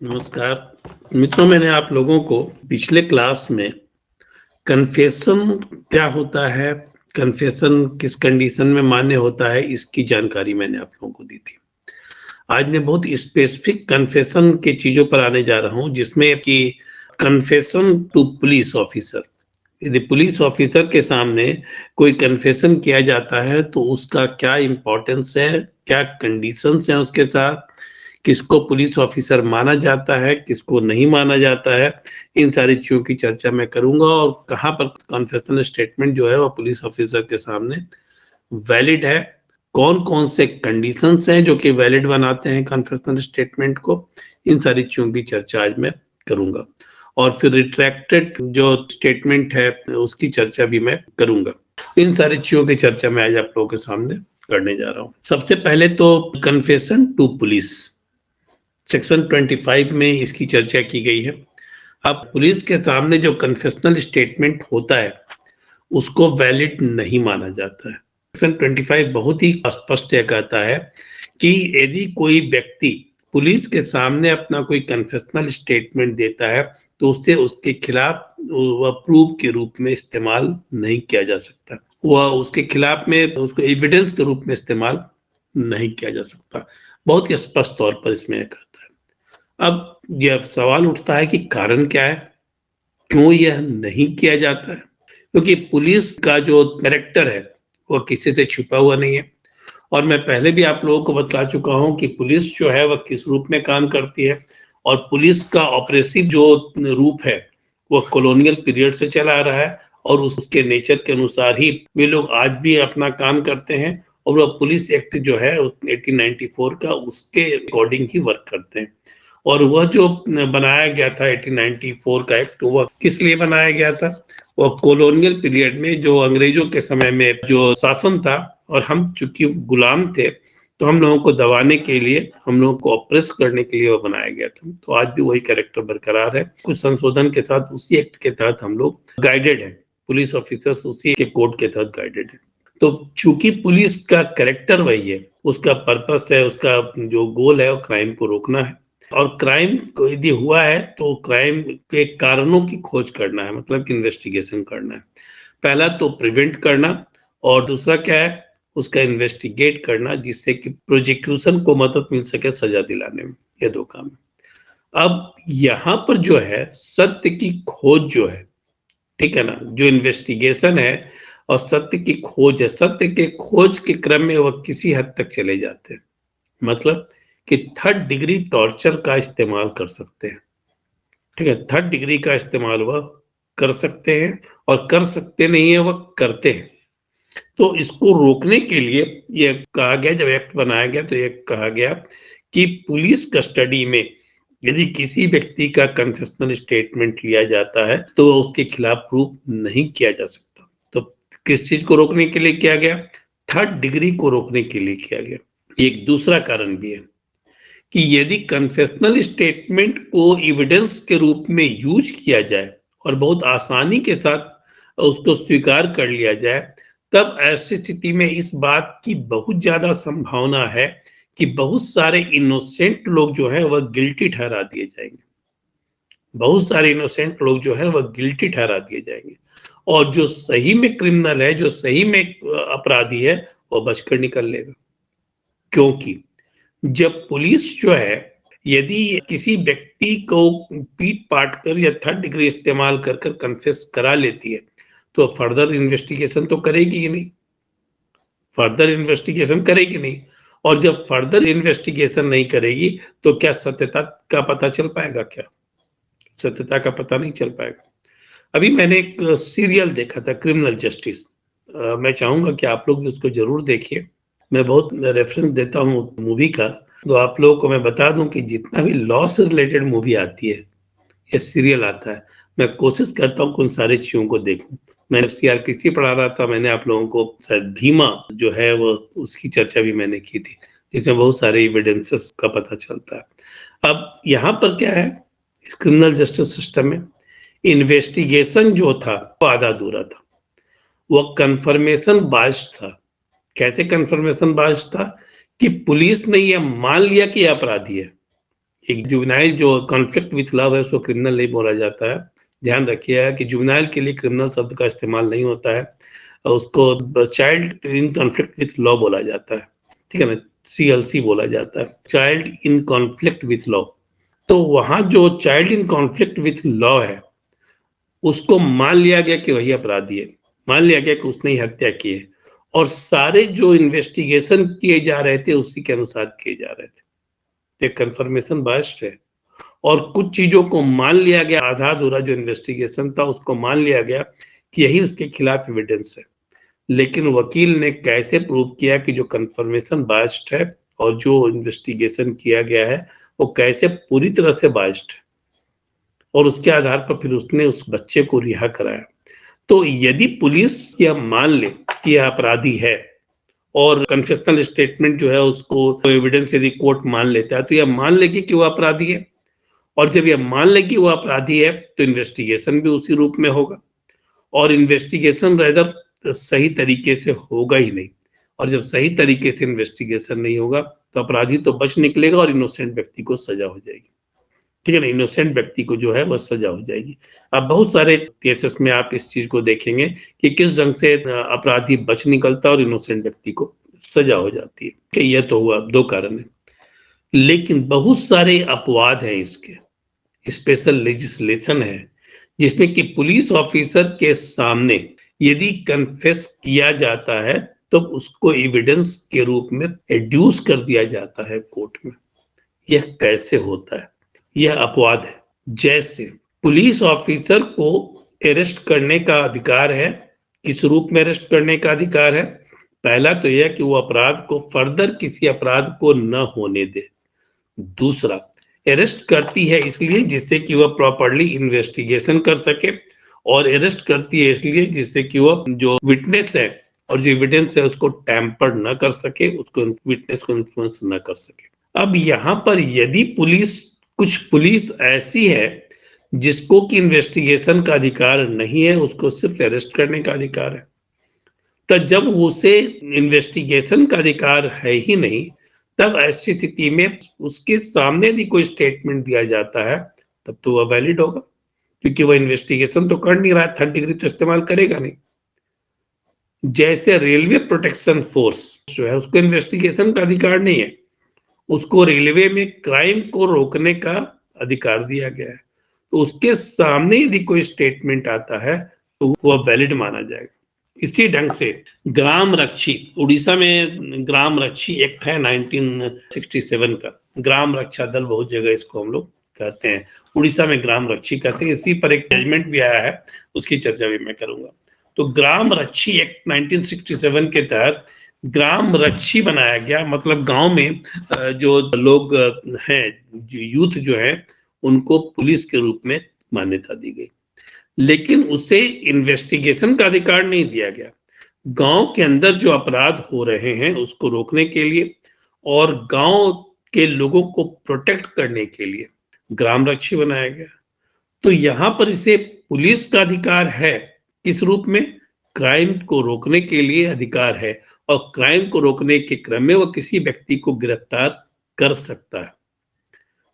नमस्कार मित्रों, मैंने आप लोगों को पिछले क्लास में कन्फेशन क्या होता है, कन्फेशन किस कंडीशन में मान्य होता है, इसकी जानकारी मैंने आप लोगों को दी थी। आज मैं बहुत स्पेसिफिक कन्फेशन की चीज़ों पर आने जा रहा हूँ, जिसमें कि कन्फेशन टू पुलिस ऑफिसर। यदि पुलिस ऑफिसर के सामने कोई कन्फेशन किया जाता है तो उसका क्या इम्पोर्टेंस है, क्या कंडीशंस हैं उसके साथ, किसको पुलिस ऑफिसर माना जाता है, किसको नहीं माना जाता है, इन सारी चीज़ों की चर्चा मैं करूंगा। और कहाँ पर कन्फेशनल स्टेटमेंट जो है वो पुलिस ऑफिसर के सामने वैलिड है, कौन कौन से कंडीशंस हैं जो कि वैलिड बनाते हैं कन्फेशनल स्टेटमेंट को, इन सारी चीज़ों की चर्चा आज मैं करूंगा। और फिर रिट्रैक्टेड जो स्टेटमेंट है उसकी चर्चा भी मैं करूंगा। इन सारी चीज़ों की चर्चा मैं आज आप लोगों के सामने करने जा रहा हूँ। सबसे पहले तो कन्फेशन टू पुलिस, सेक्शन 25 में इसकी चर्चा की गई है। अब पुलिस के सामने जो कन्फेशनल स्टेटमेंट होता है उसको वैलिड नहीं माना जाता है। सेक्शन 25 बहुत ही स्पष्ट कहता है कि यदि कोई व्यक्ति पुलिस के सामने अपना कोई कन्फेशनल स्टेटमेंट देता है तो उसे उसके खिलाफ वह प्रूफ के रूप में इस्तेमाल नहीं किया जा सकता, वह उसके खिलाफ में उसको एविडेंस के रूप में इस्तेमाल नहीं किया जा सकता। बहुत ही स्पष्ट तौर पर इसमें कहता है। अब यह सवाल उठता है कि कारण क्या है, क्यों यह नहीं किया जाता है? क्योंकि पुलिस का जो कैरेक्टर है वह किसी से छुपा हुआ नहीं है। और मैं पहले भी आप लोगों को बता चुका हूं कि पुलिस जो है वह किस रूप में काम करती है। और पुलिस का ऑपरेसिव जो रूप है वह कॉलोनियल पीरियड से चला आ रहा है, और उसके नेचर के अनुसार ही वे लोग आज भी अपना काम करते हैं। और वह पुलिस एक्ट जो है 1894 का, उसके अकॉर्डिंग ही वर्क करते हैं। और वह जो बनाया गया था 1894 का एक्ट, वह किस लिए बनाया गया था? वह कॉलोनियल पीरियड में जो अंग्रेजों के समय में जो शासन था और हम चूंकि गुलाम थे तो हम लोगों को दबाने के लिए, हम लोगों को ऑप्रेस करने के लिए वो बनाया गया था। तो आज भी वही कैरेक्टर बरकरार है। कुछ संशोधन के साथ उसी एक्ट के तहत हम लोग गाइडेड है, पुलिस ऑफिसर्स उसी के कोड के तहत गाइडेड है। तो चूंकि पुलिस का कैरेक्टर वही है, उसका पर्पस है, उसका जो गोल है वो क्राइम को रोकना है। और क्राइम यदि हुआ है तो क्राइम के कारणों की खोज करना है, मतलब कि इन्वेस्टिगेशन करना है। पहला तो प्रिवेंट करना, और दूसरा क्या है, उसका इन्वेस्टिगेट करना, जिससे कि प्रोसिक्यूशन को मदद मिल सके सजा दिलाने में। ये दो काम है। अब यहाँ पर जो है सत्य की खोज जो है, ठीक है ना, जो इन्वेस्टिगेशन है और सत्य की खोज है, सत्य के खोज के क्रम में वह किसी हद तक चले जाते हैं। मतलब कि थर्ड डिग्री टॉर्चर का इस्तेमाल कर सकते हैं। ठीक है, थर्ड डिग्री का इस्तेमाल वह कर सकते हैं, और कर सकते नहीं है वह करते हैं। तो इसको रोकने के लिए ये कहा गया, जब एक्ट बनाया गया तो ये कहा गया कि पुलिस कस्टडी में यदि किसी व्यक्ति का कन्फेशनल स्टेटमेंट लिया जाता है तो उसके खिलाफ प्रूफ नहीं किया जा सकता। तो किस चीज को रोकने के लिए किया गया? थर्ड डिग्री को रोकने के लिए किया गया। एक दूसरा कारण भी है कि यदि कन्फेशनल स्टेटमेंट को एविडेंस के रूप में यूज किया जाए और बहुत आसानी के साथ उसको स्वीकार कर लिया जाए, तब ऐसी स्थिति में इस बात की बहुत ज्यादा संभावना है कि बहुत सारे इनोसेंट लोग जो है वह गिल्टी ठहरा दिए जाएंगे। बहुत सारे इनोसेंट लोग जो है वह गिल्टी ठहरा दिए जाएंगे, और जो सही में क्रिमिनल है, जो सही में अपराधी है, वह बचकर निकल लेगा। क्योंकि जब पुलिस जो है यदि किसी व्यक्ति को पीट पाट कर या थर्ड डिग्री इस्तेमाल कर कर कन्फेस करा लेती है तो फर्दर इन्वेस्टिगेशन तो करेगी ही नहीं, फर्दर इन्वेस्टिगेशन करेगी नहीं। और जब फर्दर इन्वेस्टिगेशन नहीं करेगी तो क्या सत्यता का पता चल पाएगा? क्या सत्यता का पता नहीं चल पाएगा। अभी मैंने एक सीरियल देखा था, क्रिमिनल जस्टिस। मैं चाहूंगा कि आप लोग भी उसको जरूर देखिए। मैं बहुत रेफरेंस देता हूँ मूवी का, तो आप लोगों को मैं बता दूं कि जितना भी लॉ से रिलेटेड मूवी आती है या सीरियल आता है, मैं कोशिश करता हूँ कि उन सारी चीजों को देखूं। मैंने सीआरपीसी पढ़ा रहा था, मैंने आप लोगों को शायद भीमा जो है वो उसकी चर्चा भी मैंने की थी, जिसमें बहुत सारे एविडेंसेस का पता चलता है। अब यहाँ पर क्या है, इस क्रिमिनल जस्टिस सिस्टम में इन्वेस्टिगेशन जो था वो आधा अधूरा था, वो कंफर्मेशन बायस्ड था। कैसे कंफर्मेशन बायस्ड था? कि पुलिस ने यह मान लिया कि यह अपराधी है, एक जुवेनाइल जो कॉन्फ्लिक्ट विथ लव है उसको क्रिमिनल नहीं बोला जाता है। ध्यान रखिएगा कि जुवेनाइल के लिए क्रिमिनल शब्द का इस्तेमाल नहीं होता है, उसको child in conflict with law बोला जाता है, ठीक है ना, CLC बोला जाता है, child in conflict with law. तो वहां जो child in conflict with law है उसको मान लिया गया कि वही अपराधी है, मान लिया गया कि उसने ही हत्या की है, और सारे जो इन्वेस्टिगेशन किए जा रहे थे उसी के अनुसार किए जा रहे थे। एक कंफर्मेशन बायस्ड है, और कुछ चीजों को मान लिया गया, आधा अधूरा जो इन्वेस्टिगेशन था उसको मान लिया गया कि यही उसके खिलाफ एविडेंस है। लेकिन वकील ने कैसे प्रूव किया कि जो कंफर्मेशन बायस्ड है और जो इन्वेस्टिगेशन किया गया है वो कैसे पूरी तरह से बायस्ड है, और उसके आधार पर फिर उसने उस बच्चे को रिहा कराया। तो यदि पुलिस यह मान ले कि यह अपराधी है और कन्फेशनल स्टेटमेंट जो है उसको एविडेंस यदि कोर्ट मान लेता है तो यह मान लेगी कि वो अपराधी है, और जब यह मान लेगी वो अपराधी है तो इन्वेस्टिगेशन भी उसी रूप में होगा, और इन्वेस्टिगेशन रेदर सही तरीके से होगा ही नहीं, और जब सही तरीके से इन्वेस्टिगेशन नहीं होगा तो अपराधी तो बच निकलेगा और इनोसेंट व्यक्ति को सजा हो जाएगी, ठीक है ना, इनोसेंट व्यक्ति को जो है वह सजा हो जाएगी। अब बहुत सारे केसेस में आप इस चीज को देखेंगे कि किस ढंग से अपराधी बच निकलता है और इनोसेंट व्यक्ति को सजा हो जाती है, कि यह तो हुआ, दो कारण है। लेकिन बहुत सारे अपवाद हैं इसके, स्पेशल लेजिस्लेशन है जिसमें कि पुलिस ऑफिसर के सामने यदि कन्फेस किया जाता है तो उसको एविडेंस के रूप में एड्यूस कर दिया जाता है कोर्ट में। यह कैसे होता है? यह अपवाद है। जैसे पुलिस ऑफिसर को अरेस्ट करने का अधिकार है, किस रूप में अरेस्ट करने का अधिकार है? पहला तो यह कि वो अपराध को फर्दर किसी अपराध को न होने दे। दूसरा, अरेस्ट करती है इसलिए जिससे कि वह प्रॉपर्ली इन्वेस्टिगेशन कर सके, और अरेस्ट करती है इसलिए जिससे कि वह जो विटनेस है और जो एविडेंस है उसको टैम्पर न कर सके, उसको विटनेस को इन्फ्लुएंस न कर सके। अब यहाँ पर यदि कुछ पुलिस ऐसी है जिसको कि इन्वेस्टिगेशन का अधिकार नहीं है, उसको सिर्फ अरेस्ट करने का अधिकार है, तो जब उसे इन्वेस्टिगेशन का अधिकार है ही नहीं, तब ऐसी स्थिति में उसके सामने यदि कोई स्टेटमेंट दिया जाता है तब तो वह वैलिड होगा, क्योंकि वह इन्वेस्टिगेशन तो कर नहीं रहा है, थर्ड डिग्री तो इस्तेमाल करेगा नहीं। जैसे रेलवे प्रोटेक्शन फोर्स जो है उसको इन्वेस्टिगेशन का अधिकार नहीं है, उसको रेलवे में क्राइम को रोकने का अधिकार दिया गया है, तो उसके सामने यदि कोई स्टेटमेंट आता है तो वह वैलिड माना जाएगा। इसी ढंग से ग्राम रक्षी, उड़ीसा में ग्राम रक्षी एक्ट है 1967 का, ग्राम रक्षा दल बहुत जगह इसको हम लोग कहते हैं, उड़ीसा में ग्राम रक्षी कहते हैं। इसी पर एक जजमेंट भी आया है, उसकी चर्चा भी मैं करूंगा। तो ग्राम रक्षी एक्ट 1967 के तहत ग्राम रक्षी बनाया गया, मतलब गांव में जो लोग हैं, यूथ जो है, उनको पुलिस के रूप में मान्यता दी गई, लेकिन उसे इन्वेस्टिगेशन का अधिकार नहीं दिया गया। गांव के अंदर जो अपराध हो रहे हैं उसको रोकने के लिए और गांव के लोगों को प्रोटेक्ट करने के लिए ग्राम रक्षी बनाया गया। तो यहां पर इसे पुलिस का अधिकार है, किस रूप में? क्राइम को रोकने के लिए अधिकार है, और क्राइम को रोकने के क्रम में वह किसी व्यक्ति को गिरफ्तार कर सकता है,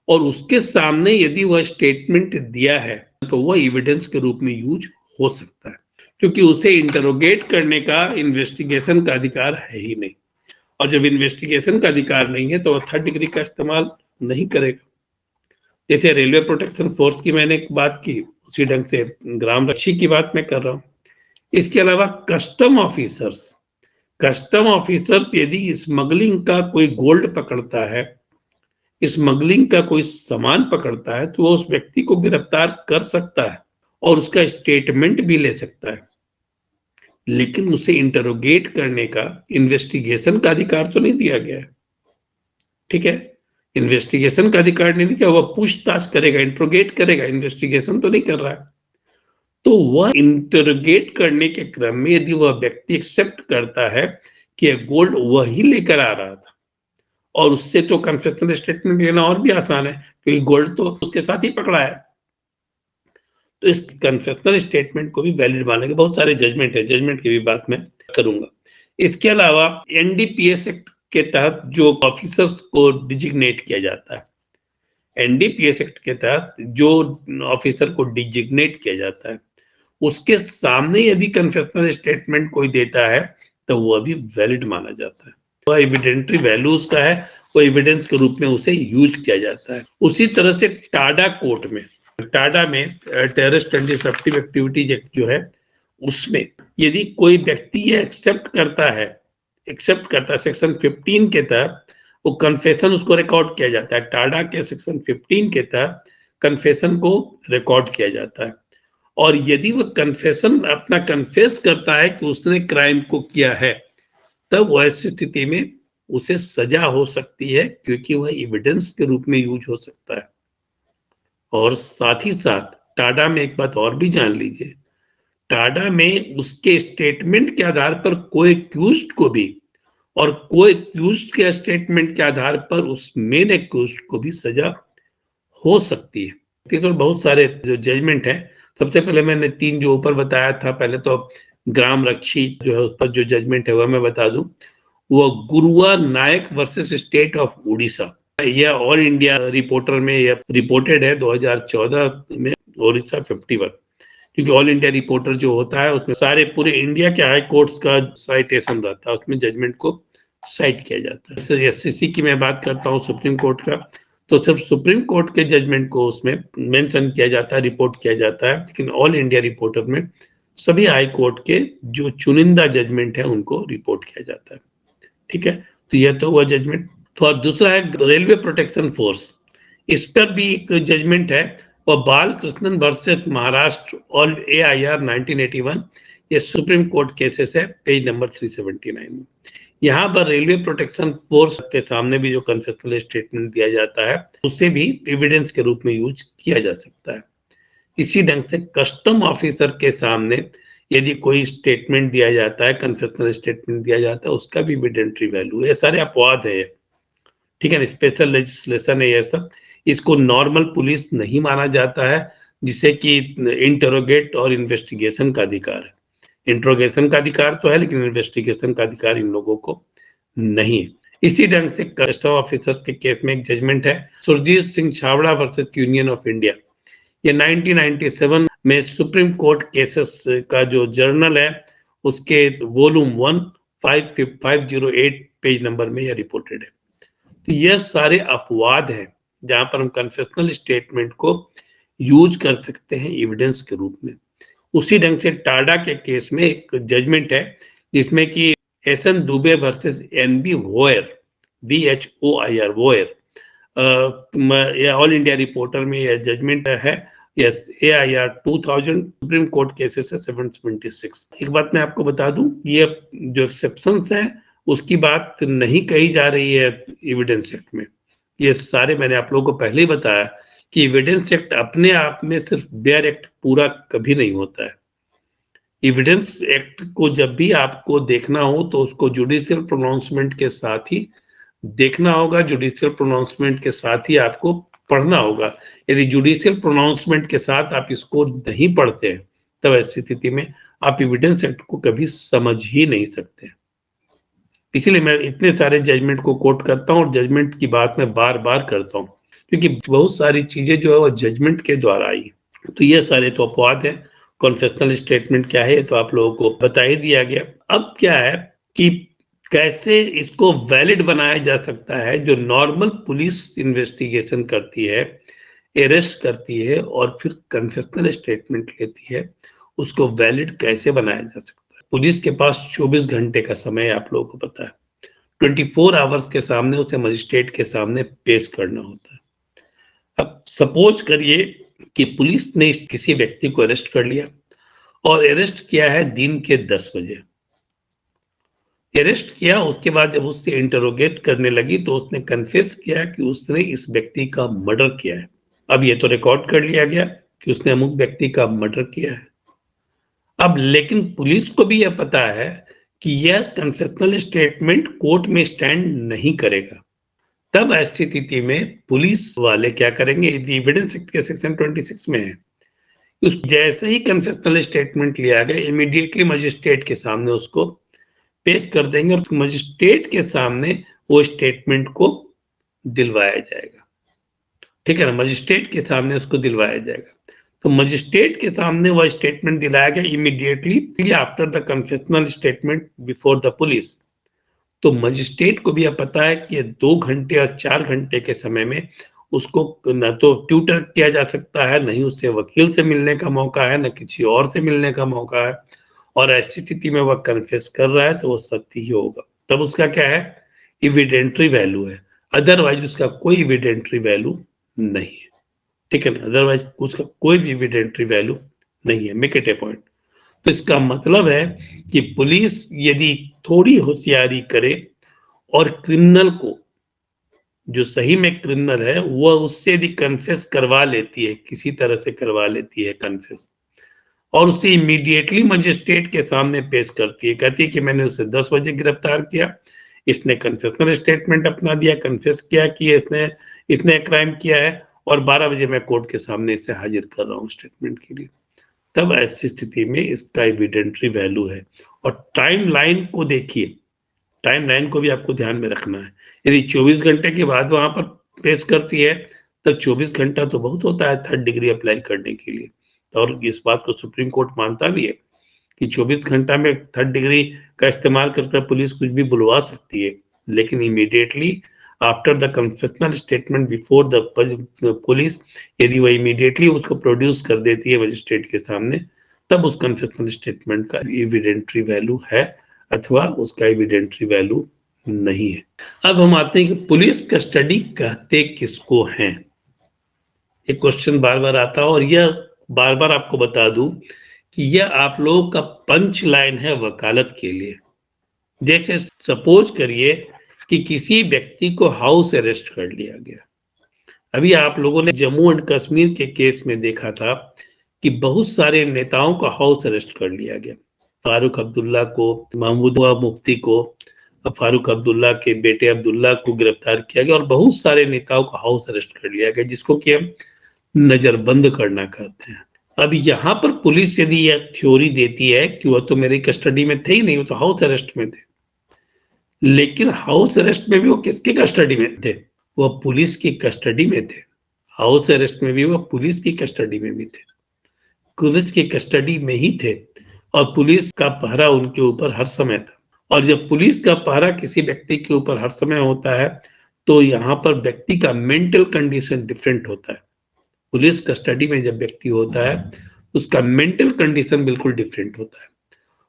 और उसके सामने यदि वह स्टेटमेंट दिया है तो वह एविडेंस के रूप में यूज हो सकता है, क्योंकि उसे इंटरोगेट करने का इन्वेस्टिगेशन का अधिकार है ही नहीं, और जब इन्वेस्टिगेशन का अधिकार नहीं है तो वह थर्ड डिग्री का इस्तेमाल नहीं करेगा। जैसे रेलवे प्रोटेक्शन फोर्स की मैंने एक बात की, उसी ढंग से ग्राम रक्षी की बात मैं कर रहा हूँ। इसके अलावा कस्टम ऑफिसर्स यदि स्मगलिंग का कोई गोल्ड पकड़ता है, स्मगलिंग का कोई सामान पकड़ता है, तो वो उस व्यक्ति को गिरफ्तार कर सकता है और उसका स्टेटमेंट भी ले सकता है, लेकिन उसे इंटरोगेट करने का, इन्वेस्टिगेशन का अधिकार तो नहीं दिया गया है, ठीक है, इन्वेस्टिगेशन का अधिकार नहीं दिया, वह पूछताछ करेगा, इंटरोगेट करेगा, इन्वेस्टिगेशन तो नहीं कर रहा है। तो वह इंटरोगेट करने के क्रम में यदि वह व्यक्ति एक्सेप्ट करता है कि गोल्ड वही लेकर आ रहा था, और उससे तो कन्फेशनल स्टेटमेंट लेना और भी आसान है क्योंकि गोल्ड तो उसके साथ ही पकड़ा है, तो इस कन्फेशनल स्टेटमेंट को भी वैलिड मानेंगे। बहुत सारे जजमेंट है, जजमेंट की भी बात मैं करूंगा। इसके अलावा NDPS एक्ट के तहत जो ऑफिसर्स को डिजिग्नेट किया जाता है, एनडीपीएस एक्ट के तहत जो ऑफिसर को डिजिग्नेट किया जाता है उसके सामने यदि कन्फेशनल स्टेटमेंट कोई देता है तो वो अभी वैलिड माना जाता है, वो एविडेंटरी वैल्यू उसका है, वो एविडेंस के रूप में उसे यूज किया जाता है। उसी तरह से टाडा कोर्ट में, टाडा में terrorist and disruptive activities act जो है उसमें यदि कोई व्यक्ति ये एक्सेप्ट करता है सेक्शन 15 के तहत वो कन्फेशन उसको रिकॉर्ड किया जाता है। टाडा के सेक्शन 15 के तहत कन्फेशन को रिकॉर्ड किया जाता है और यदि वो कन्फेशन अपना कन्फेस करता है कि उसने क्राइम को किया है तब ऐसी स्थिति में उसे सजा हो सकती है क्योंकि वह एविडेंस के रूप में यूज हो सकता है। और साथ ही साथ टाडा में एक बात और भी जान लीजिए, टाडा में उसके स्टेटमेंट के आधार पर कोई एक्यूज्ड को भी और कोई एक्यूज्ड के स्टेटमेंट के आधार पर उस मेन एक्यूज्ड को भी सजा हो सकती है। तो बहुत सारे जो जजमेंट है, सबसे पहले मैंने 3 जो ऊपर बताया था, पहले तो ग्राम रक्षी जो है उस पर जो जजमेंट है वह मैं बता दूं, वो गुरुआ नायक वर्सेस स्टेट ऑफ उड़ीसा, यह ऑल इंडिया रिपोर्टर में यह रिपोर्टेड है 2014 में, उड़ीसा 51, क्योंकि ऑल इंडिया रिपोर्टर जो होता है उसमें सारे पूरे इंडिया के हाई कोर्ट्स का साइटेशन रहता है, उसमें जजमेंट को साइट किया जाता है। एससीसी की मैं बात करता हूँ, सुप्रीम कोर्ट का, तो सिर्फ सुप्रीम कोर्ट के जजमेंट को उसमें मेंशन किया जाता है, रिपोर्ट किया जाता है, लेकिन ऑल इंडिया रिपोर्टर में सभी हाई कोर्ट के जो चुनिंदा जजमेंट है उनको रिपोर्ट किया जाता है। ठीक है, तो यह तो हुआ जजमेंट। तो और दूसरा है रेलवे प्रोटेक्शन फोर्स, इस पर भी एक जजमेंट है, और बाल कृष्णन वर्सेस महाराष्ट्र और AIR 1981, ये सुप्रीम कोर्ट केसेस है, पेज नंबर 379 में। यहाँ पर रेलवे प्रोटेक्शन फोर्स के सामने भी जो कन्फेशनल स्टेटमेंट दिया जाता है उसे भी एविडेंस के रूप में यूज किया जा सकता है। इसी ढंग से कस्टम ऑफिसर के सामने यदि कोई स्टेटमेंट दिया जाता है, कन्फेशनल स्टेटमेंट दिया जाता है, उसका भी एविडेंटरी वैल्यू है। सारे अपवाद है, ठीक है ना, स्पेशल लेजिस्लेशन है ये सब। इसको नॉर्मल पुलिस नहीं माना जाता है, जिसे कि इंटरोगेट और इन्वेस्टिगेशन का अधिकार है। इंट्रोगेशन का अधिकार तो है लेकिन इन्वेस्टिगेशन का अधिकार इन लोगों को नहीं है। इसी ढंग से कस्टम ऑफिसर्स के केस में एक जजमेंट है, Surjit Singh Chhabra versus Union of India, ये 1997 में सुप्रीम कोर्ट केसेस का जो जर्नल है उसके वॉल्यूम 1 508 पेज नंबर में यह रिपोर्टेड है। तो यह सारे अपवाद हैं जहां पर हम कन्फेशनल स्टेटमेंट को यूज कर सकते हैं एविडेंस के रूप में। उसी ढंग से टाडा के केस में एक जजमेंट है जिसमें कि SN Dubey versus NB where, VHOIR where, all India reporter में यह जजमेंट है। Yes, AIR 2000 supreme court cases है 776। एक बात मैं आपको बता दूं, ये जो एक्सेप्शंस हैं उसकी बात नहीं कही जा रही है एविडेंस एक्ट में। ये सारे मैंने आप लोगों को पहले ही बताया कि एविडेंस एक्ट अपने आप में सिर्फ बेयर एक्ट पूरा कभी नहीं होता है। एविडेंस एक्ट को जब भी आपको देखना हो तो उसको जुडिशियल प्रोनाउंसमेंट के साथ ही देखना होगा, जुडिशियल प्रोनाउंसमेंट के साथ ही आपको पढ़ना होगा। यदि जुडिशियल प्रोनाउंसमेंट के साथ आप इसको नहीं पढ़ते हैं तब ऐसी स्थिति में आप एविडेंस एक्ट को कभी समझ ही नहीं सकते। इसीलिए मैं इतने सारे जजमेंट को कोट करता हूँ और जजमेंट की बात मैं बार बार करता हूँ, क्योंकि बहुत सारी चीजें जो है वो जजमेंट के द्वारा आई। तो ये सारे तो अपवाद है। कॉन्फेशनल स्टेटमेंट क्या है तो आप लोगों को बता ही दिया गया। अब क्या है कि कैसे इसको वैलिड बनाया जा सकता है। जो नॉर्मल पुलिस इन्वेस्टिगेशन करती है, अरेस्ट करती है और फिर कन्फेशनल स्टेटमेंट लेती है, उसको वैलिड कैसे बनाया जा सकता है। पुलिस के पास 24 घंटे का समय आप लोगों को पता है, 24 आवर्स के सामने उसे मजिस्ट्रेट के सामने पेश करना होता है। अब सपोज करिए कि पुलिस ने किसी व्यक्ति को अरेस्ट कर लिया और अरेस्ट किया है दिन के 10 बजे। अरेस्ट किया, उसके बाद जब उससे इंटरोगेट करने लगी तो उसने कन्फेस किया कि उसने इस व्यक्ति का मर्डर किया है। अब ये तो रिकॉर्ड कर लिया गया कि उसने अमुक व्यक्ति का मर्डर किया है। अब लेकिन पुलिस को भी यह पता है कि यह कन्फेशनल स्टेटमेंट कोर्ट में स्टैंड नहीं करेगा। तब ऐसी स्थिति में पुलिस वाले क्या करेंगे, एविडेंस एक्ट के सेक्शन 26 में है, उस जैसे ही कन्फेशनल स्टेटमेंट लिया गया इमीडिएटली मजिस्ट्रेट के सामने उसको पेश कर देंगे और मजिस्ट्रेट के सामने वो स्टेटमेंट को दिलवाया जाएगा। ठीक है ना, मजिस्ट्रेट के सामने उसको दिलवाया जाएगा। तो मजिस्ट्रेट के सामने वह स्टेटमेंट दिलाया गया immediately after the confessional statement before the police. तो मजिस्ट्रेट को भी अब पता है कि 2 घंटे और 4 घंटे के समय में उसको न तो ट्यूटर किया जा सकता है, नहीं उससे वकील से मिलने का मौका है, न किसी और से मिलने का मौका है, और ऐसी स्थिति में वह कन्फेस कर रहा है तो वो सत्य ही होगा। तब उसका क्या है, एविडेंटरी वैल्यू है, अदरवाइज उसका कोई एविडेंटरी वैल्यू नहीं है। ठीक है ना, अदरवाइज उसका कोई भी एविडेंटरी वैल्यू नहीं है। Make it A point. तो इसका मतलब है कि पुलिस यदि थोड़ी होशियारी करे और क्रिमिनल को, जो सही में क्रिमिनल है, वह उससे यदि कन्फेस करवा लेती है, किसी तरह से करवा लेती है कन्फेस, और उसे इमीडिएटली मजिस्ट्रेट के सामने पेश करती है, कहती है कि मैंने उसे 10 बजे गिरफ्तार किया, इसने कन्फेशनल स्टेटमेंट अपना दिया, कन्फेस किया कि इसने क्राइम किया है, और 12 बजे मैं कोर्ट के सामने इसे हाजिर कर रहा हूँ स्टेटमेंट के लिए। तब ऐसी स्थिति में इसका एविडेंटरी वैल्यू है। और टाइम लाइन को देखिए, टाइम लाइन को भी आपको ध्यान में रखना है। यदि 24 घंटे के बाद वहां पर पेश करती है, तब 24 घंटा तो बहुत होता है थर्ड डिग्री अप्लाई करने के लिए, और इस बात को सुप्रीम कोर्ट मानता भी है कि 24 घंटा में थर्ड डिग्री का इस्तेमाल कर पुलिस कुछ भी बुलवा सकती है। लेकिन immediately after the confessional statement before the police, यदि वह इमीडिएटली उसको प्रोड्यूस कर देती है मजिस्ट्रेट के सामने, तब उस कन्फेशनल स्टेटमेंट का एविडेंटरी वैल्यू है अथवा उसका एविडेंटरी वैल्यू नहीं है। अब हम आते हैं कि पुलिस कस्टडी कहते किसको हैं। एक क्वेश्चन बार बार आता है, और यह बार बार आपको बता दूं कि यह आप लोगों का पंच लाइन है वकालत के लिए। जैसे सपोज करिए कि किसी व्यक्ति को हाउस अरेस्ट कर लिया गया। अभी आप लोगों ने जम्मू एंड कश्मीर के केस में देखा था कि बहुत सारे नेताओं का हाउस अरेस्ट कर लिया गया। फारूक अब्दुल्ला को, महमूद मुफ्ती को, फारूक अब्दुल्ला के बेटे अब्दुल्ला को गिरफ्तार किया गया, और बहुत सारे नेताओं का हाउस अरेस्ट कर लिया गया, जिसको कि हम नजरबंद करना कहते हैं। अब यहाँ पर पुलिस यदि यह थ्योरी देती है कि वह तो मेरी कस्टडी में थे ही नहीं, वो तो हाउस अरेस्ट में थे, लेकिन हाउस अरेस्ट में भी वो किसकी कस्टडी में थे, वह पुलिस की कस्टडी में थे। हाउस अरेस्ट में भी वह पुलिस की कस्टडी में भी थे, पुलिस की कस्टडी में ही थे, और पुलिस का पहरा उनके ऊपर हर समय था। और जब पुलिस का पहरा किसी व्यक्ति के ऊपर हर समय होता है, तो यहाँ पर व्यक्ति का मेंटल कंडीशन डिफरेंट होता है। पुलिस कस्टडी में जब व्यक्ति होता है, उसका मेंटल कंडीशन बिल्कुल डिफरेंट होता है,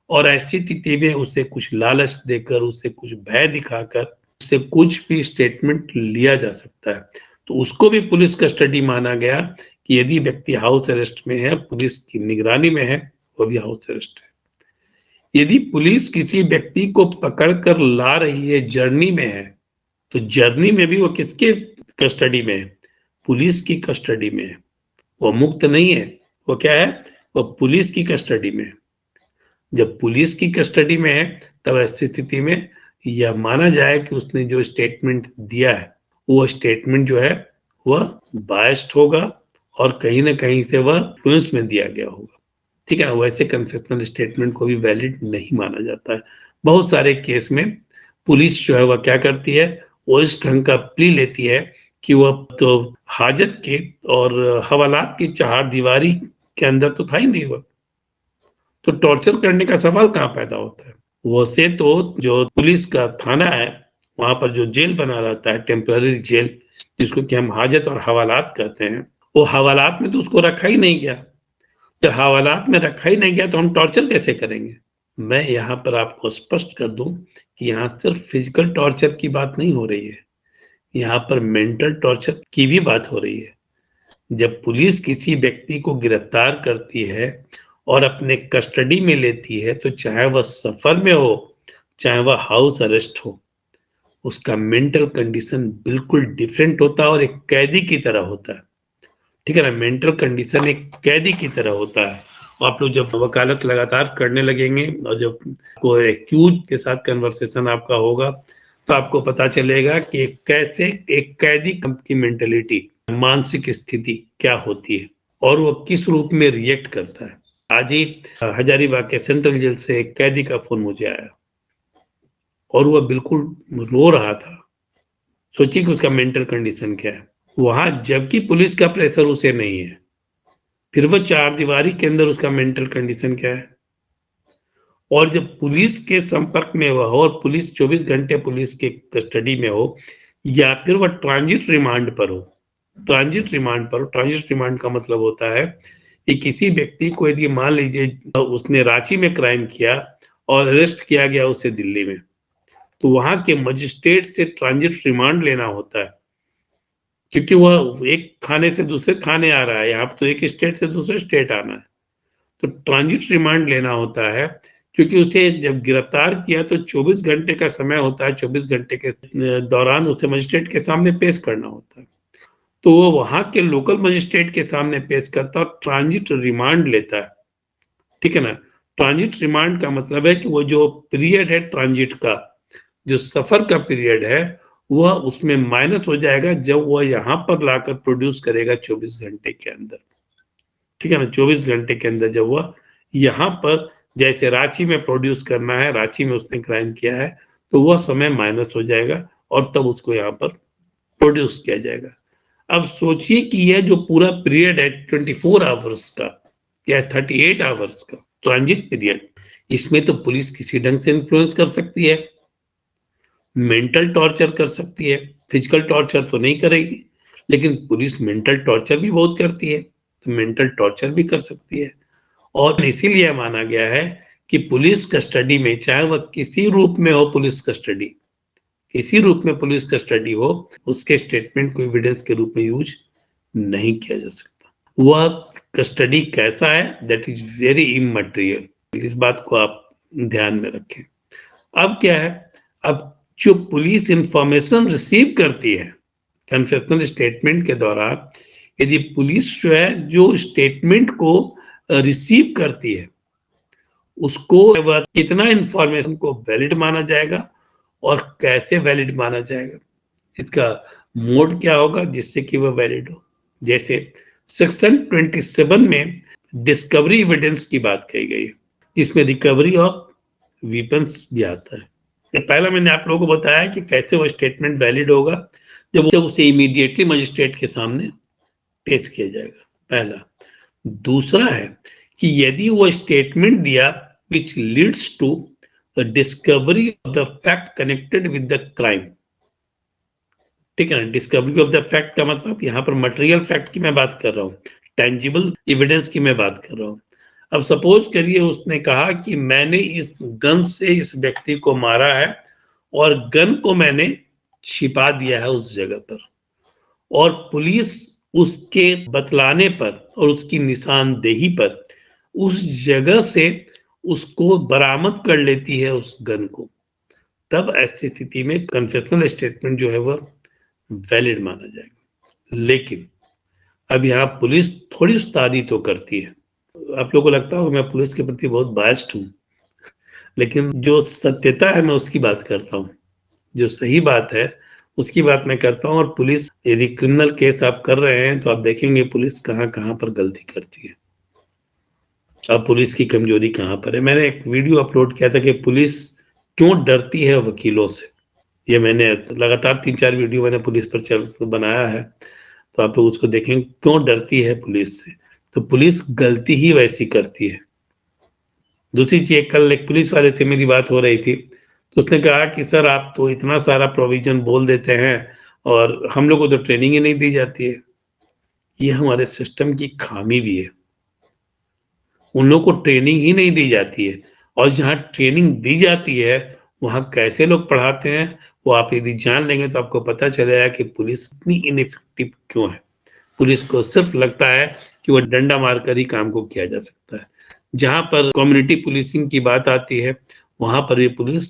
और ऐसी स्थिति में उसे कुछ लालच देकर, उसे कुछ भय दिखाकर, उससे कुछ भी स्टेटमेंट लिया जा सकता है। तो उसको भी पुलिस कस्टडी माना गया कि यदि व्यक्ति हाउस अरेस्ट में है, पुलिस की निगरानी में है, वो भी हाउस अरेस्ट है। यदि पुलिस किसी व्यक्ति को पकड़ कर ला रही है, जर्नी में है, तो जर्नी में भी वो किसके कस्टडी में है, पुलिस की कस्टडी में है। वो मुक्त नहीं है, वो क्या है, वो पुलिस की कस्टडी में है। जब पुलिस की कस्टडी में है, तब ऐसी स्थिति में यह माना जाए कि उसने जो स्टेटमेंट दिया है, वो स्टेटमेंट जो है वह बायस्ड होगा, और कहीं ना कहीं से वह इन्फ्लुएंस में दिया गया होगा। ठीक है ना, वैसे कन्फेशनल स्टेटमेंट को भी वैलिड नहीं माना जाता है। बहुत सारे केस में पुलिस जो है वह क्या करती है, वो इस ढंग का प्ली लेती है कि वह तो हाजत के और हवालात की चार दीवारी के अंदर तो था ही नहीं, वह तो टॉर्चर करने का सवाल कहाँ पैदा होता है। वैसे तो जो पुलिस का थाना है, वहां पर जो जेल बना रहता है, टेम्पररी जेल, जिसको कि हम हाजत और हवालात कहते हैं, वो हवालात में तो उसको रखा ही नहीं गया। जब हवालात में रखा ही नहीं गया तो हम टॉर्चर कैसे करेंगे। मैं यहाँ पर आपको स्पष्ट कर दूं कि यहाँ सिर्फ फिजिकल टॉर्चर की बात नहीं हो रही है, यहाँ पर मेंटल टॉर्चर की भी बात हो रही है। जब पुलिस किसी व्यक्ति को गिरफ्तार करती है और अपने कस्टडी में लेती है, तो चाहे वह सफर में हो, चाहे वह हाउस अरेस्ट हो, उसका मेंटल कंडीशन बिल्कुल डिफरेंट होता है और एक कैदी की तरह होता है। ठीक है ना, मेंटल कंडीशन एक कैदी की तरह होता है। आप लोग जब वकालत लगातार करने लगेंगे और जब कोई एक्यूज के साथ कन्वर्सेशन आपका होगा, तो आपको पता चलेगा कि कैसे एक कैदी की मेंटेलिटी, मानसिक स्थिति क्या होती है, और वो किस रूप में रिएक्ट करता है। आज ही हजारीबाग के सेंट्रल जेल से एक कैदी का फोन मुझे आया, और वह बिल्कुल रो रहा था। सोचिए कि उसका मेंटल कंडीशन क्या है। वहां जबकि पुलिस का प्रेशर उसे नहीं है, फिर वह चार दीवारी के अंदर उसका मेंटल कंडीशन क्या है। और जब पुलिस के संपर्क में वह हो और पुलिस 24 घंटे पुलिस के कस्टडी में हो, या फिर वह ट्रांजिट रिमांड पर हो। ट्रांजिट रिमांड का मतलब होता है कि किसी व्यक्ति को यदि मान लीजिए उसने रांची में क्राइम किया और अरेस्ट किया गया उसे दिल्ली में, तो वहां के मजिस्ट्रेट से ट्रांजिट रिमांड लेना होता है, क्योंकि वह एक थाने से दूसरे थाने आ रहा है, यहाँ तो एक स्टेट से दूसरे स्टेट आना है, तो ट्रांजिट रिमांड लेना होता है। क्योंकि उसे जब गिरफ्तार किया तो 24 घंटे का समय होता है, 24 घंटे के दौरान उसे मजिस्ट्रेट के सामने पेश करना होता है, तो वो वहां के लोकल मजिस्ट्रेट के सामने पेश करता है और ट्रांजिट रिमांड लेता है। ठीक है ना। ट्रांजिट रिमांड का मतलब है कि वो जो पीरियड है ट्रांजिट का, जो सफर का पीरियड है, वह उसमें माइनस हो जाएगा जब वह यहाँ पर लाकर प्रोड्यूस करेगा 24 घंटे के अंदर। ठीक है ना। 24 घंटे के अंदर जब वह यहाँ पर, जैसे रांची में प्रोड्यूस करना है, रांची में उसने क्राइम किया है, तो वह समय माइनस हो जाएगा और तब उसको यहाँ पर प्रोड्यूस किया जाएगा। अब सोचिए कि यह जो पूरा पीरियड है 24 आवर्स का या 38 आवर्स का ट्रांजिट पीरियड, इसमें तो पुलिस किसी ढंग से इन्फ्लुएंस कर सकती है, मेंटल टॉर्चर कर सकती है, फिजिकल टॉर्चर तो नहीं करेगी, लेकिन पुलिस मेंटल टॉर्चर भी बहुत करती है, तो मेंटल टॉर्चर भी कर सकती है। और इसीलिए माना गया है कि पुलिस कस्टडी में, चाहे वह किसी रूप में हो, पुलिस कस्टडी किसी रूप में पुलिस कस्टडी हो, उसके स्टेटमेंट को एविडेंस के रूप में यूज नहीं किया जा सकता। वह कस्टडी कैसा है, दैट इज वेरी इमटेरियल, इस बात को आप ध्यान में रखें। अब क्या है, अब जो पुलिस इंफॉर्मेशन रिसीव करती है कन्फेशनल स्टेटमेंट के दौरान, यदि पुलिस जो है जो स्टेटमेंट को रिसीव करती है, उसको कितना इंफॉर्मेशन को वैलिड माना जाएगा और कैसे वैलिड माना जाएगा, इसका मोड क्या होगा जिससे कि वह वैलिड हो। जैसे सेक्शन 27 में डिस्कवरी एविडेंस की बात कही गई है, जिसमें रिकवरी ऑफ वीपन्स भी आता है। पहला मैंने आप लोगों को बताया कि कैसे वो स्टेटमेंट वैलिड होगा, जब उसे इमीडिएटली मजिस्ट्रेट के सामने पेश किया जाएगा, पहला। दूसरा है कि यदि वो स्टेटमेंट दिया which leads to the discovery of the fact connected with the crime. ठीक है ना। डिस्कवरी ऑफ द फैक्ट का मतलब यहाँ पर मटेरियल फैक्ट की मैं बात कर रहा हूँ, टेंजिबल एविडेंस की मैं बात कर रहा हूँ। अब सपोज करिए उसने कहा कि मैंने इस गन से इस व्यक्ति को मारा है और गन को मैंने छिपा दिया है उस जगह पर, और पुलिस उसके बतलाने पर और उसकी निशानदेही पर उस जगह से उसको बरामद कर लेती है उस गन को, तब ऐसी स्थिति में कन्फेशनल स्टेटमेंट जो है वह वैलिड माना जाएगा। लेकिन अब यहाँ पुलिस थोड़ी उस्तादी तो करती है। आप लोगों को लगता होगा मैं पुलिस के प्रति बहुत बायस्ड हूँ, लेकिन जो सत्यता है मैं उसकी बात करता हूँ, जो सही बात है उसकी बात मैं करता हूँ। और पुलिस, यदि क्रिमिनल केस आप कर रहे हैं तो आप देखेंगे पुलिस कहाँ कहाँ पर गलती करती है, अब पुलिस की कमजोरी कहाँ पर है। मैंने एक वीडियो अपलोड किया था कि पुलिस क्यों डरती है वकीलों से। ये मैंने लगातार 3-4 वीडियो मैंने पुलिस पर चल बनाया है, तो आप लोग उसको देखें क्यों डरती है पुलिस से। तो पुलिस गलती ही वैसी करती है। दूसरी चीज, कल एक पुलिस वाले से मेरी बात हो रही थी, तो उसने कहा कि सर आप तो इतना सारा प्रोविजन बोल देते हैं और हम लोग को तो ट्रेनिंग ही नहीं दी जाती है। ये हमारे सिस्टम की खामी भी है, उन लोग को ट्रेनिंग ही नहीं दी जाती है। और जहाँ ट्रेनिंग दी जाती है वहाँ कैसे लोग पढ़ाते हैं, वो आप यदि जान लेंगे तो आपको पता चलेगा कि पुलिस इतनी इनइफेक्टिव क्यों है। पुलिस को सिर्फ लगता है कि वो डंडा मारकर ही काम को किया जा सकता है। जहाँ पर कम्युनिटी पुलिसिंग की बात आती है वहां पर भी पुलिस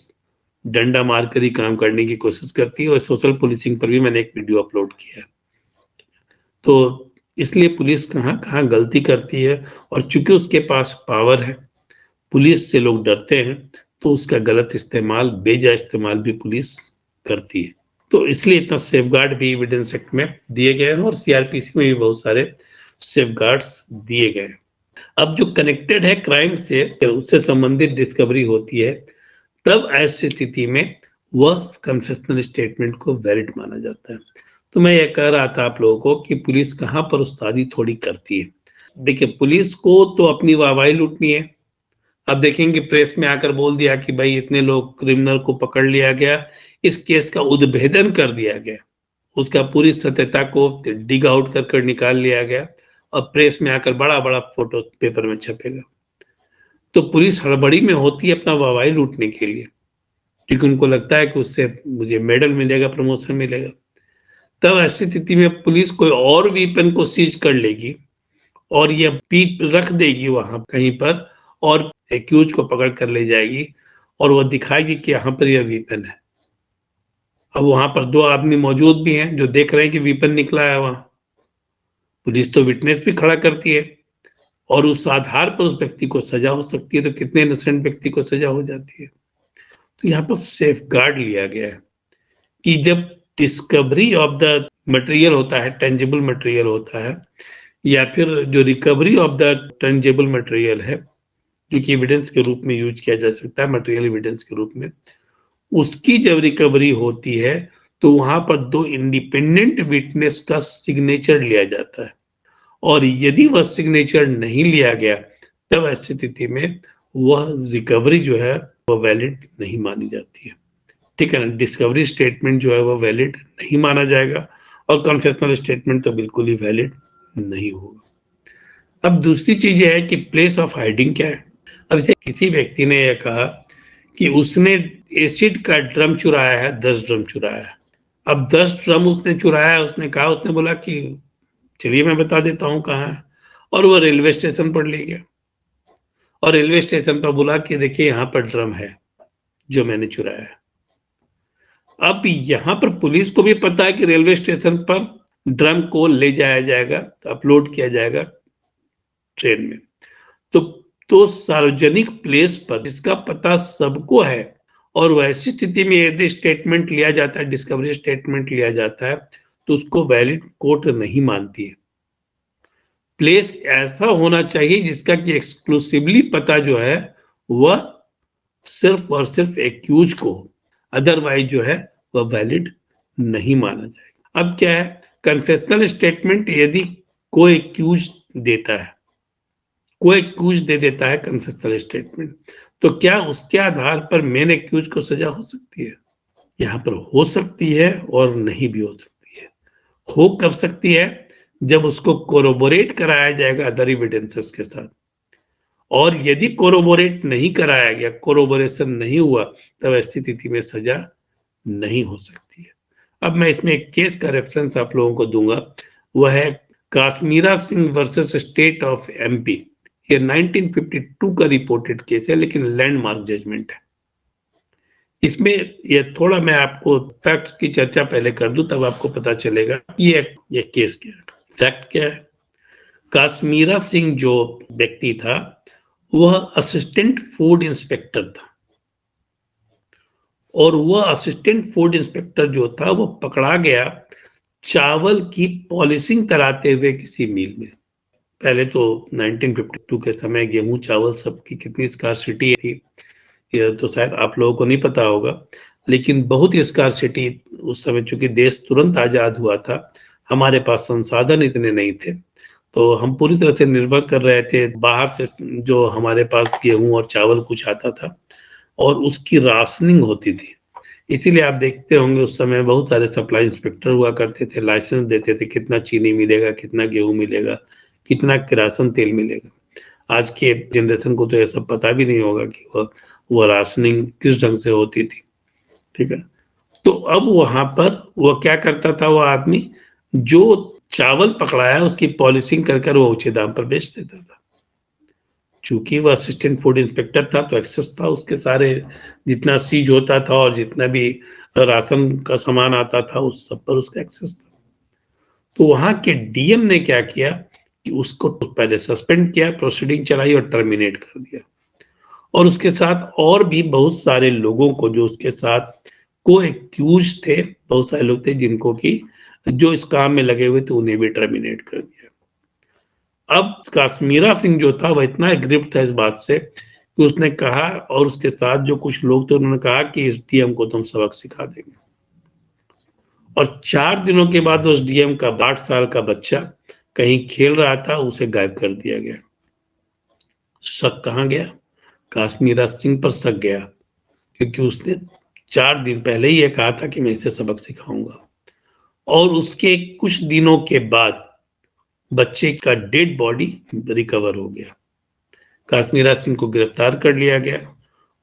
डंडा मारकर ही काम करने की कोशिश करती है, और सोशल पुलिसिंग पर भी मैंने एक वीडियो अपलोड किया है। तो इसलिए पुलिस कहाँ कहाँ गलती करती है, और चूंकि उसके पास पावर है, पुलिस से लोग डरते हैं, तो उसका गलत इस्तेमाल, बेजा इस्तेमाल भी पुलिस करती है। तो इसलिए इतना सेफगार्ड भी एविडेंस एक्ट में दिए गए हैं और सीआरपीसी में भी बहुत सारे सेफगार्ड्स दिए गए हैं। अब जो कनेक्टेड है क्राइम से, उससे संबंधित डिस्कवरी होती है, तब ऐसी स्थिति में वह कन्फेशनल स्टेटमेंट को वैलिड माना जाता है। तो मैं ये कह रहा था आप लोगों को कि पुलिस कहाँ पर उस्तादी थोड़ी करती है। देखिए, पुलिस को तो अपनी वाहवाही लूटनी है। अब देखेंगे प्रेस में आकर बोल दिया कि भाई इतने लोग क्रिमिनल को पकड़ लिया गया, इस केस का उद्भेदन कर दिया गया, उसका पूरी सत्यता को डिग आउट कर कर निकाल लिया गया और प्रेस में आकर बड़ा-बड़ा फोटो पेपर में छपेगा। तो पुलिस हड़बड़ी में होती है अपना वाहवाही लूटने के लिए, क्योंकि उनको लगता है कि उससे मुझे मेडल मिलेगा, प्रमोशन मिलेगा। तब ऐसी स्थिति में पुलिस कोई और वेपन को सीज कर लेगी और ये पीठ रख देगी वहां कहीं पर और एक्यूज को पकड़ कर ले जाएगी और वो दिखाएगी कि यहाँ पर यह वेपन है। अब वहां पर 2 आदमी मौजूद भी हैं जो देख रहे हैं कि वेपन निकला है वहां। पुलिस तो विटनेस भी खड़ा करती है और उस आधार पर उस व्यक्ति को सजा हो सकती है, तो कितने इनोसेंट व्यक्ति को सजा हो जाती है। तो यहाँ पर सेफ गार्ड लिया गया है कि जब डिस्कवरी ऑफ द मटेरियल होता है, टेंजिबल मटेरियल होता है, या फिर जो recovery of the tangible material है, जो कि एविडेंस के रूप में यूज किया जा सकता है, मटेरियल एविडेंस के रूप में, उसकी जब रिकवरी होती है तो वहां पर 2 इंडिपेंडेंट विटनेस का सिग्नेचर लिया जाता है और यदि वह सिग्नेचर नहीं लिया गया तब ऐसी स्थिति में वह रिकवरी जो है वह वैलिड नहीं मानी जाती है। ठीक है ना, डिस्कवरी स्टेटमेंट जो है वह वैलिड नहीं माना जाएगा और कन्फेशनल स्टेटमेंट तो बिल्कुल ही वैलिड नहीं होगा। अब दूसरी चीज यह है कि प्लेस ऑफ हाइडिंग क्या है। अब इसे किसी व्यक्ति ने यह कहा कि उसने एसिड का ड्रम चुराया है, 10 ड्रम चुराया है। अब 10 ड्रम उसने चुराया है, उसने कहा, उसने बोला कि चलिए मैं बता देता हूँ कहाँ है, और वो रेलवे स्टेशन पर ले गया और रेलवे स्टेशन पर बोला कि देखिए यहाँ पर ड्रम है जो मैंने चुराया है। अब यहाँ पर पुलिस को भी पता है कि रेलवे स्टेशन पर ड्रम को ले जाया जाएगा, अपलोड किया जाएगा ट्रेन में। तो सार्वजनिक प्लेस पर जिसका पता सबको है और वैसी स्थिति में यदि स्टेटमेंट लिया जाता है, डिस्कवरी स्टेटमेंट लिया जाता है, तो उसको वैलिड कोर्ट नहीं मानती है। प्लेस ऐसा होना चाहिए जिसका कि एक्सक्लूसिवली पता जो है वह सिर्फ और सिर्फ एक्यूज को, अदरवाइज जो है वह वैलिड नहीं माना जाएगा। अब क्या है, कन्फेशनल स्टेटमेंट यदि कोई एक्यूज देता है, कोई एक्यूज दे देता है कन्फेशनल स्टेटमेंट, तो क्या उसके आधार पर मेन एक्यूज को सजा हो सकती है? यहाँ पर हो सकती है और नहीं भी हो सकती है। हो कब सकती है? जब उसको कोरोबोरेट कराया जाएगा अदर एविडेंसेस के साथ, और यदि कोरोबोरेट नहीं कराया गया, कोरोबोरेशन नहीं हुआ, तब ऐसी स्थिति में सजा नहीं हो सकती है। अब मैं इसमें एक केस का रेफरेंस आप लोगों को दूंगा, वह है Kashmira Singh versus state of MP. ये 1952 का रिपोर्टेड केस है, लेकिन लैंडमार्क जजमेंट है। इसमें ये थोड़ा मैं आपको फैक्ट्स की चर्चा पहले कर दूं, तब आपको पता चलेगा ये केस क्या है, फैक्ट क्या है। काश्मीरा सिंह जो व्यक्ति था वह असिस्टेंट फूड इंस्पेक्टर था, और वह असिस्टेंट फूड इंस्पेक्टर जो था वो पकड़ा गया चावल की पॉलिशिंग कराते हुए किसी मिल में। पहले तो 1952 के समय गेहूं चावल सबकी कितनी स्कार्सिटी थी, यह तो शायद आप लोगों को नहीं पता होगा, लेकिन बहुत ही स्कार्सिटी उस समय, चूंकि देश तुरंत आजाद हुआ था, हमारे पास संसाधन इतने नहीं थे, तो हम पूरी तरह से निर्भर कर रहे थे बाहर से जो हमारे पास गेहूं और चावल कुछ आता था, और उसकी राशनिंग होती थी। इसीलिए आप देखते होंगे उस समय बहुत सारे सप्लाई इंस्पेक्टर हुआ करते थे, लाइसेंस देते थे कितना चीनी मिलेगा, कितना गेहूं मिलेगा, कितना किरासन तेल मिलेगा। आज के जनरेशन को तो ये सब पता भी नहीं होगा कि वह राशनिंग किस ढंग से होती थी। ठीक है, तो अब वहां पर वह क्या करता था, वो आदमी जो चावल पकड़ाया उसकी पॉलिशिंग कर कर वो ऊंचे दाम पर बेच देता था। चूंकि वह असिस्टेंट फूड इंस्पेक्टर था तो एक्सेस था उसके सारे, जितना सीज होता था और जितना भी राशन का सामान आता था उस सब पर उसका एक्सेस था। तो वहां के डीएम ने क्या किया कि उसको पहले सस्पेंड किया, प्रोसीडिंग चलाई और टर्मिनेट कर दिया, और उसके साथ और भी बहुत सारे लोगों को जो उसके साथ को एक्यूज थे, बहुत सारे लोग थे जिनको कि जो इस काम में लगे हुए थे उन्हें भी टर्मिनेट कर दिया। अब काश्मीरा सिंह जो था वह इतना एग्रिप्ट था इस बात से कि उसने कहा, और उसके साथ जो कुछ लोग थे उन्होंने कहा कि इस डीएम को तुम सबक सिखा देंगे, और 4 दिनों के बाद उस डीएम का 8 साल का बच्चा कहीं खेल रहा था, उसे गायब कर दिया गया। शक कहाँ गया? काश्मीरा सिंह पर शक गया, क्योंकि उसने 4 दिन पहले ही ये कहा था कि मैं इसे सबक सिखाऊंगा, और उसके कुछ दिनों के बाद बच्चे का डेड बॉडी रिकवर हो गया। काश्मीरा सिंह को गिरफ्तार कर लिया गया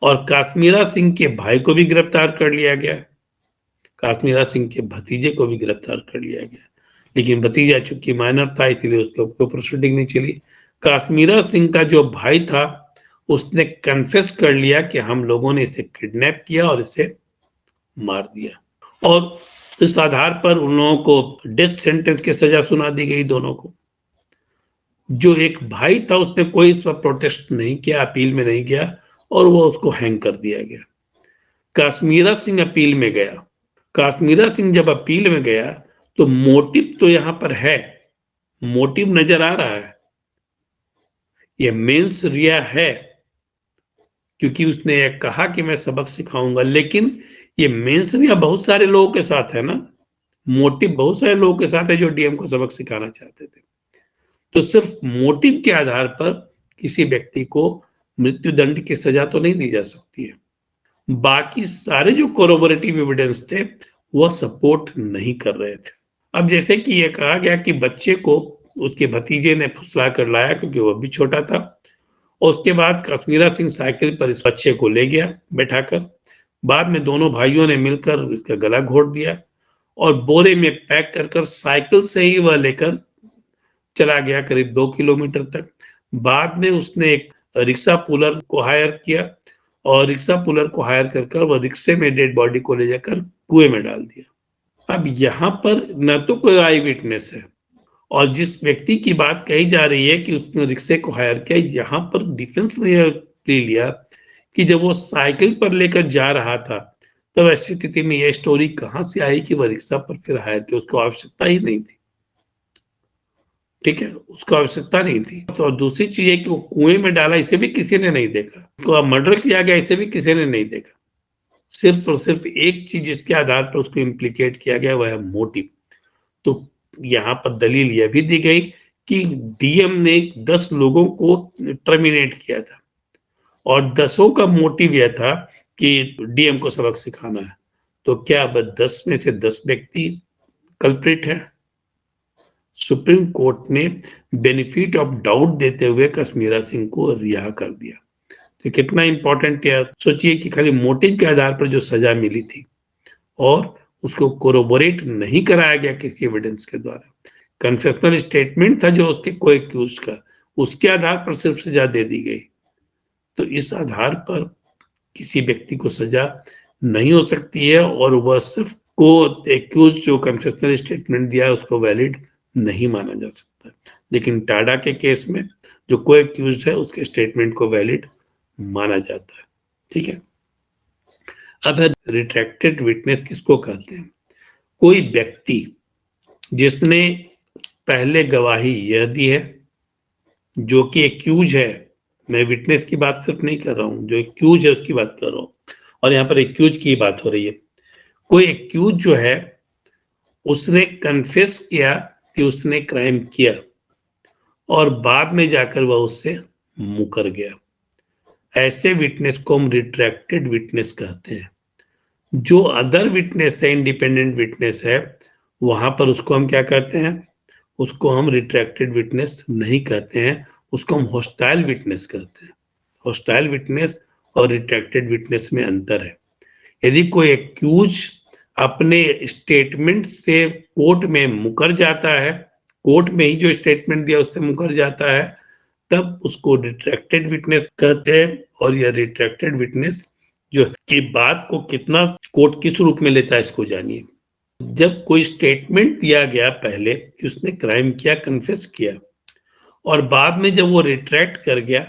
और काश्मीरा सिंह के भाई को भी गिरफ्तार कर लिया गया। काश्मीरा सिंह के भतीजे को भी गिरफ्तार कर लिया गया, लेकिन भतीजा चूंकि माइनर था इसलिए उसके ऊपर प्रोसीडिंग नहीं चली। काश्मीरा सिंह का जो भाई था उसने कन्फेस कर लिया कि हम लोगों ने इसे किडनैप किया और इसे मार दिया, और इस आधार पर उन लोगों को डेथ सेंटेंस की सजा सुना दी गई दोनों को। जो एक भाई था उसने कोई इस पर प्रोटेस्ट नहीं किया, अपील में नहीं गया, और वो उसको हैंग कर दिया गया। काश्मीरा सिंह अपील में गया। काश्मीरा सिंह जब अपील में गया तो मोटिव तो यहां पर है, मोटिव नजर आ रहा है, ये मेंस रिया है, क्योंकि उसने ये कहा कि मैं सबक सिखाऊंगा, लेकिन ये मेंस रिया बहुत सारे लोगों के साथ है ना, मोटिव बहुत सारे लोगों के साथ है जो डीएम को सबक सिखाना चाहते थे। तो सिर्फ मोटिव के आधार पर किसी व्यक्ति को मृत्युदंड की सजा तो नहीं दी जा सकती है। बाकी सारे जो कोरोबोरेटिव एविडेंस थे वह सपोर्ट नहीं कर रहे थे। अब जैसे कि ये कहा गया कि बच्चे को उसके भतीजे ने फुसला कर लाया क्योंकि वह भी छोटा था, और उसके बाद काश्मीरा सिंह साइकिल पर इस बच्चे को ले गया बैठाकर। बाद में दोनों भाइयों ने मिलकर इसका गला घोट दिया और बोरे में पैक कर कर साइकिल से ही वह लेकर चला गया करीब 2 किलोमीटर तक। बाद में उसने एक रिक्शा पुलर को हायर किया और रिक्शा पुलर को हायर कर वह रिक्शे में डेड बॉडी को ले जाकर कुएं में डाल दिया। अब यहाँ पर न तो कोई आई विटनेस है, और जिस व्यक्ति की बात कही जा रही है कि उसने रिक्शे को हायर किया, यहाँ पर डिफेंस ने ले लिया कि जब वो साइकिल पर लेकर जा रहा था तब ऐसी स्थिति में यह स्टोरी कहाँ से आई कि वह रिक्शा पर फिर हायर किया, उसको आवश्यकता ही नहीं थी। ठीक है, उसको आवश्यकता नहीं थी। और दूसरी चीज है कि वो कुएं में डाला इसे भी किसी ने नहीं देखा, उसको मर्डर किया गया इसे भी किसी ने नहीं देखा। सिर्फ और सिर्फ एक चीज जिसके आधार पर उसको इम्प्लीकेट किया गया वह है मोटिव। तो यहाँ पर दलील यह भी दी गई कि डीएम ने 10 लोगों को टर्मिनेट किया था और 10 का मोटिव यह था कि डीएम को सबक सिखाना है। तो क्या अब 10 में से 10 व्यक्ति कल्प्रिट है? सुप्रीम कोर्ट ने बेनिफिट ऑफ डाउट देते हुए काश्मीरा सिंह को रिहा कर दिया। तो कितना इंपॉर्टेंट है, सोचिए कि खाली मोटिव के आधार पर जो सजा मिली थी और उसको कोरोबोरेट नहीं कराया गया किसी एविडेंस के द्वारा, कन्फेशनल स्टेटमेंट था जो उसके को एक्यूज का, उसके आधार पर सिर्फ सजा दे दी गई। तो इस आधार पर किसी व्यक्ति को सजा नहीं हो सकती है, और वह सिर्फ को एक्यूज जो कन्फेशनल स्टेटमेंट दिया है उसको वैलिड नहीं माना जा सकता। लेकिन टाडा के केस में जो को एक्यूज है उसके स्टेटमेंट को वैलिड माना जाता है। ठीक है, अब है रिट्रैक्टेड विटनेस किसको कहते हैं? कोई व्यक्ति जिसने पहले गवाही यह दी है, जो कि एक्यूज है, मैं विटनेस की बात सिर्फ नहीं कर रहा हूं, जो एक्यूज है उसकी बात कर रहा हूं, और यहाँ पर एक्यूज की बात हो रही है। कोई एक्यूज जो है उसने कन्फेस किया कि उसने क्राइम किया और बाद में जाकर वह उससे मुकर गया, ऐसे विटनेस को हम रिट्रैक्टेड विटनेस कहते हैं। जो अदर विटनेस है, इंडिपेंडेंट विटनेस है, वहां पर उसको हम क्या कहते हैं? उसको हम रिट्रैक्टेड विटनेस नहीं कहते हैं, उसको हम हॉस्टाइल विटनेस कहते हैं। हॉस्टाइल विटनेस और रिट्रैक्टेड विटनेस में अंतर है। यदि कोई एक्यूज अपने स्टेटमेंट से कोर्ट में मुकर जाता है, कोर्ट में ही जो स्टेटमेंट दिया उससे मुकर जाता है, तब उसको रिट्रैक्टेड विटनेस कहते हैं। और यह रिट्रैक्टेड विटनेस जो कि बात को कितना कोर्ट किस रूप में लेता है इसको जानिए। जब कोई स्टेटमेंट दिया गया पहले कि उसने क्राइम किया, कन्फेस किया, और बाद में जब वो रिट्रैक्ट कर गया,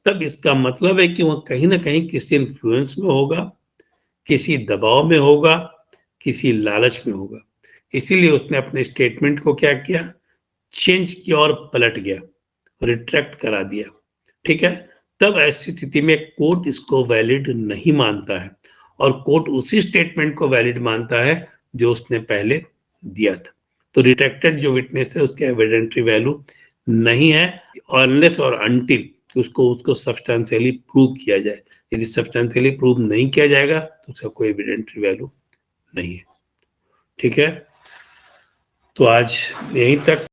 तब इसका मतलब है कि वह कहीं ना कहीं किसी इन्फ्लुएंस में होगा, किसी दबाव में होगा, किसी लालच में होगा। इसीलिए उसने अपने स्टेटमेंट को क्या किया? चेंज किया और पलट गया, रिट्रैक्ट करा दिया। ठीक है, तब ऐसी स्थिति में कोर्ट इसको वैलिड नहीं मानता है, और कोर्ट उसी स्टेटमेंट को वैलिड मानता है जो उसने पहले दिया था। तो रिट्रैक्टेड जो विटनेस है उसके एविडेंटरी वैल्यू नहीं है अनलेस और अनटिल उसको सब्सटेंशियली प्रूव किया जाए। यदि सब्सटेंशियली प्रूव नहीं किया जाएगा तो उसका कोई एविडेंटरी वैल्यू नहीं है। ठीक है, तो आज यहीं तक।